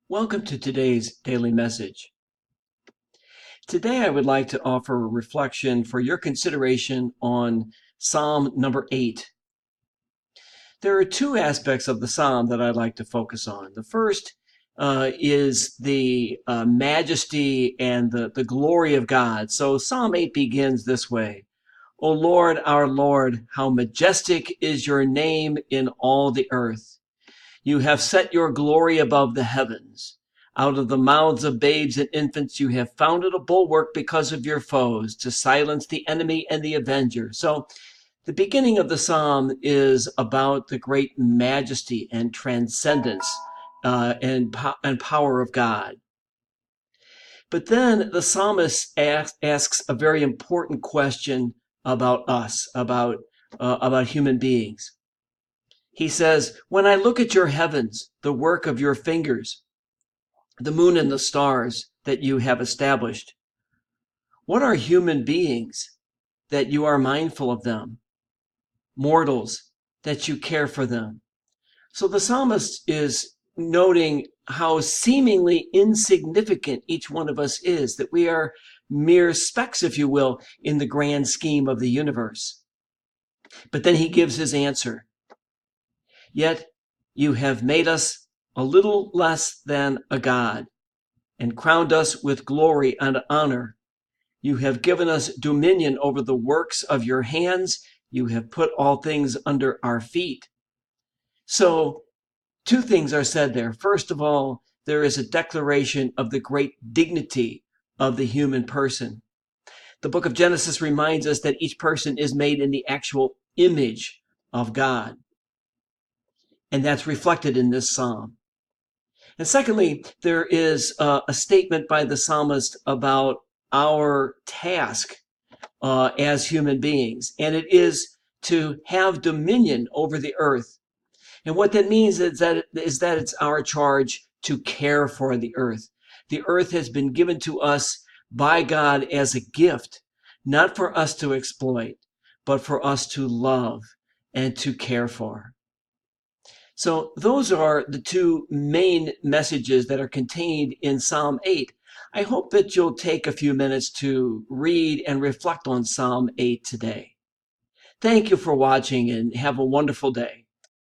Welcome to today's daily message. Today I would like to offer a reflection for your consideration on Psalm number 8. There are two aspects of the psalm that I'd like to focus on. The first is the majesty and the glory of God. So Psalm 8 begins this way. O Lord, our Lord, how majestic is your name in all the earth. You have set your glory above the heavens. Out of the mouths of babes and infants, you have founded a bulwark because of your foes, to silence the enemy and the avenger. So the beginning of the psalm is about the great majesty and transcendence and power of God. But then the psalmist asks a very important question about us, about human beings. He says, when I look at your heavens, the work of your fingers, the moon and the stars that you have established, what are human beings that you are mindful of them? Mortals, that you care for them. So the psalmist is noting how seemingly insignificant each one of us is, that we are mere specks, if you will, in the grand scheme of the universe. But then he gives his answer. Yet you have made us a little less than a god, and crowned us with glory and honor. You have given us dominion over the works of your hands. You have put all things under our feet. So two things are said there. First of all, there is a declaration of the great dignity of the human person. The book of Genesis reminds us that each person is made in the actual image of God. And that's reflected in this psalm. And secondly, there is a statement by the psalmist about our task as human beings, and it is to have dominion over the earth. And what that means is that it's our charge to care for the earth. The earth has been given to us by God as a gift, not for us to exploit, but for us to love and to care for. So those are the two main messages that are contained in Psalm 8. I hope that you'll take a few minutes to read and reflect on Psalm 8 today. Thank you for watching and have a wonderful day.